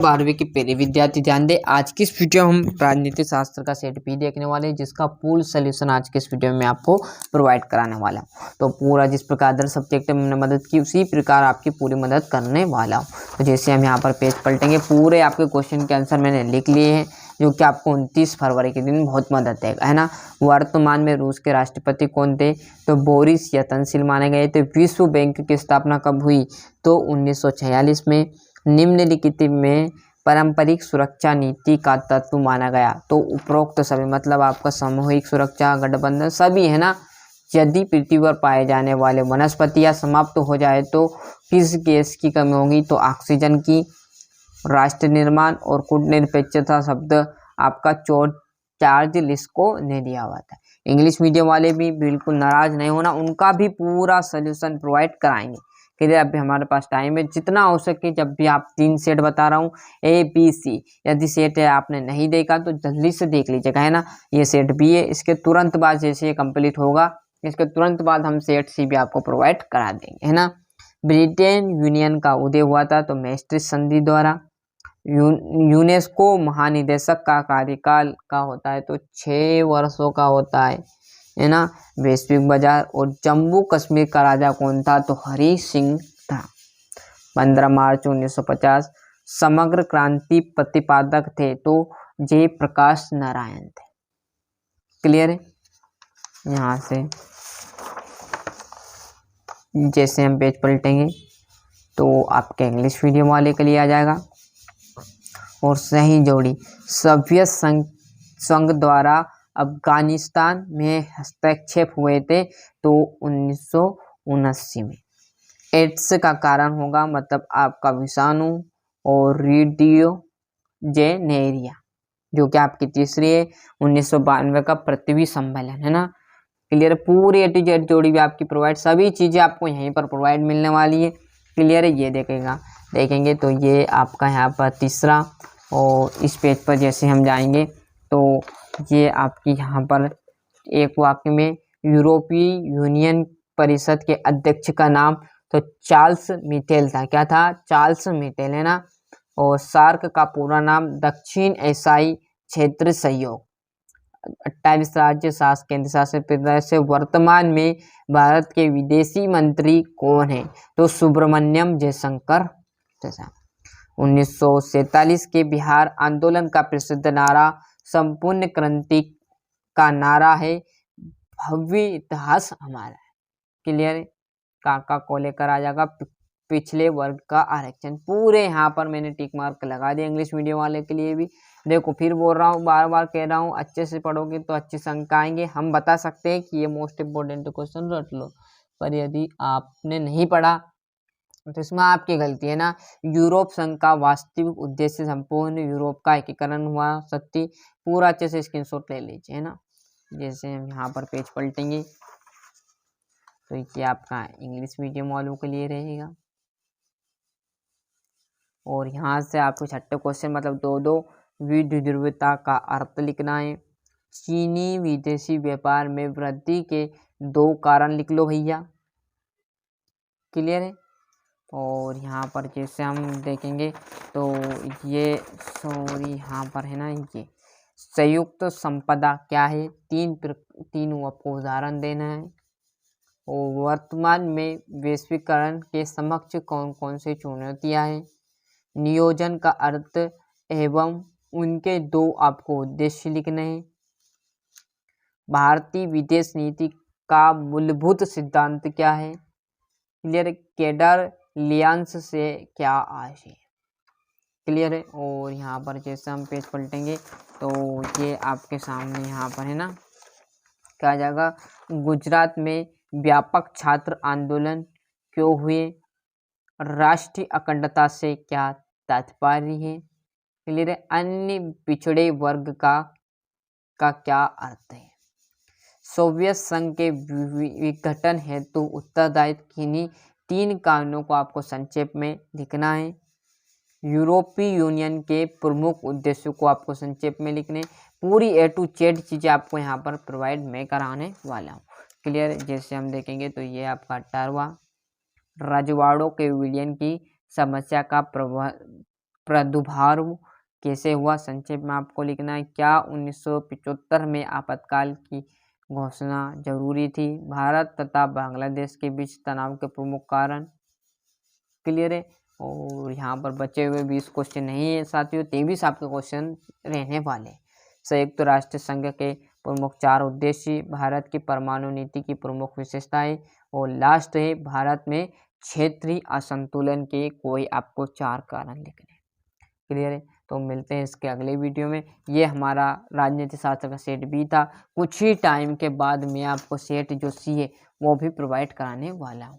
12वीं के पहले विद्यार्थी ध्यान दें। आज की इस वीडियो हम राजनीति शास्त्र का सेट बी देखने वाले हैं, जिसका पूर्ण सोल्यूशन आज के इस वीडियो में आपको प्रोवाइड कराने वाला हूं। तो पूरा जिस प्रकार अदर सब्जेक्ट में मैंने मदद की, उसी प्रकार आपकी पूरी मदद करने वाला हूं। तो जैसे हम यहाँ पर पेज पलटेंगे, पूरे आपके क्वेश्चन के आंसर मैंने लिख लिए हैं, जो कि आपको 29 फरवरी के दिन बहुत मदद देगा, है ना। वर्तमान में रूस के राष्ट्रपति कौन थे? तो बोरिस यल्त्सिन माने गए थे। विश्व बैंक की स्थापना कब हुई? तो 1946 में। निम्नलिखित में पारंपरिक सुरक्षा नीति का तत्व माना गया? तो उपरोक्त सभी, मतलब आपका सामूहिक सुरक्षा, गठबंधन सभी, है ना। यदि पृथ्वी पर पाए जाने वाले वनस्पतियां समाप्त हो जाए तो किस गैस की कमी होगी? तो ऑक्सीजन की। राष्ट्र निर्माण और कूटनिरपेक्षता शब्द आपका चार्ज लिस्को ने दिया हुआ था। इंग्लिश मीडियम वाले भी बिल्कुल नाराज नहीं होना, उनका भी पूरा सोल्यूशन प्रोवाइड कराएंगे। क्लियर? अभी हमारे पास टाइम है, जितना हो सके। जब भी आप 3 सेट बता रहा हूँ, ए बी सी, यदि सेट है आपने नहीं देखा तो जल्दी से देख लीजिएगा, है ना। ये सेट बी है, इसके तुरंत बाद जैसे ये कंप्लीट होगा, इसके तुरंत बाद हम सेट सी भी आपको प्रोवाइड करा देंगे, है ना। ब्रिटेन यूनियन का उदय हुआ था तो मैस्ट्रिक्ट संधि द्वारा। यूनेस्को महानिदेशक का कार्यकाल का होता है तो 6 वर्षों का होता है ना। वैश्विक बाजार और जम्मू कश्मीर का राजा कौन था? तो हरि सिंह था। 15 मार्च 1950 समग्र क्रांति प्रतिपादक थे तो जयप्रकाश नारायण थे। क्लियर है? यहाँ से जैसे हम पेज पलटेंगे तो आपके इंग्लिश मीडियम वाले के लिए आ जाएगा। और सही जोड़ी, सोवियत संघ द्वारा अफगानिस्तान में हस्तक्षेप हुए थे तो 1979 में। एड्स का कारण होगा, मतलब आपका विषाणु और रेडियो जेनेरिया, जो कि आपकी तीसरी है। 1992 का पृथ्वी सम्मेलन, है ना। क्लियर? पूरी A to Z जोड़ी भी आपकी प्रोवाइड, सभी चीजें आपको यहीं पर प्रोवाइड मिलने वाली है। क्लियर है? ये देखेंगे तो ये आपका यहाँ पर तीसरा, और इस पेज पर जैसे हम जाएंगे तो ये आपकी यहाँ पर एक वाक्य में यूरोपीय यूनियन परिषद के अध्यक्ष का नाम तो चार्ल्स मिशेल था। क्या था? चार्ल्स मिशेल, है ना। और सार्क का पूरा नाम दक्षिण एशियाई क्षेत्र सहयोग। 28 राज्य शासित केंद्र शासित प्रदेश से। वर्तमान में भारत के विदेशी मंत्री कौन है? तो सुब्रमण्यम जयशंकर। 1947 के बिहार आंदोलन का प्रसिद्ध नारा संपूर्ण क्रांति का नारा है, भव्य इतिहास हमारा है। क्लियर? काका को लेकर आ जाएगा पिछले वर्ग का आरक्षण। पूरे यहाँ पर मैंने टिक मार्क लगा दिया इंग्लिश मीडियम वाले के लिए भी। देखो, फिर बोल रहा हूँ, बार बार कह रहा हूँ, अच्छे से पढ़ोगे तो अच्छे से अंक आएंगे। हम बता सकते हैं कि ये मोस्ट इम्पोर्टेंट क्वेश्चन रट लो, पर यदि आपने नहीं पढ़ा तो इसमें आपकी गलती है ना। यूरोप संघ का वास्तविक उद्देश्य संपूर्ण यूरोप का एकीकरण हुआ सत्य। पूरा अच्छे से स्क्रीनशॉट ले लीजिए, है ना। जैसे हम यहाँ पर पेज पलटेंगे तो ये आपका इंग्लिश मीडियम वालों के लिए रहेगा। और यहाँ से आपको छठे क्वेश्चन, मतलब दो विध्रुवता का अर्थ लिखना है। चीनी विदेशी व्यापार में वृद्धि के 2 कारण लिख लो भैया। क्लियर है? और यहाँ पर जैसे हम देखेंगे तो ये यहाँ पर है ना, ये संयुक्त संपदा क्या है? 3 आपको उदाहरण देना है। और वर्तमान में वैश्वीकरण के समक्ष कौन कौन सी चुनौतियां हैं? नियोजन का अर्थ एवं उनके 2 आपको उद्देश्य लिखने हैं। भारतीय विदेश नीति का मूलभूत सिद्धांत क्या है? क्लियर? केडर लियांस से क्या आशय? क्लियर है? और यहाँ पर जैसे हम पेज पलटेंगे तो ये आपके सामने यहाँ पर है ना, क्या आ जाएगा? गुजरात में व्यापक छात्र आंदोलन क्यों हुए? राष्ट्रीय अखंडता से क्या तात्पर्य है? क्लियर है? अन्य पिछड़े वर्ग का क्या अर्थ है? सोवियत संघ के विघटन हेतु उत्तरदायित्व किन्हीं 3 कारणों को आपको संक्षेप में लिखना है। यूरोपीय यूनियन के प्रमुख उद्देश्यों को आपको संक्षेप में लिखने। पूरी A to Z चीजें आपको यहाँ पर प्रोवाइड मैं कराने वाला हूँ। क्लियर? जैसे हम देखेंगे तो ये आपका 18वां, रजवाड़ों के विलयन की समस्या का प्रादुर्भाव कैसे हुआ, संक्षेप में आपको लिखना है। क्या 1975 में आपातकाल की घोषणा जरूरी थी? भारत तथा बांग्लादेश के बीच तनाव के प्रमुख कारण। क्लियर है। और यहाँ पर बचे हुए 20 क्वेश्चन नहीं है साथियों, 23 आपके क्वेश्चन रहने वाले। संयुक्त राष्ट्र संघ के प्रमुख 4 उद्देश्य, भारत की परमाणु नीति की प्रमुख विशेषताएं, और लास्ट है भारत में क्षेत्रीय असंतुलन के कोई आपको 4 कारण लिखने। क्लियर है। तो मिलते हैं इसके अगले वीडियो में। ये हमारा राजनीति शास्त्र का सेट बी था। कुछ ही टाइम के बाद मैं आपको सेट जो सी है वो भी प्रोवाइड कराने वाला हूँ।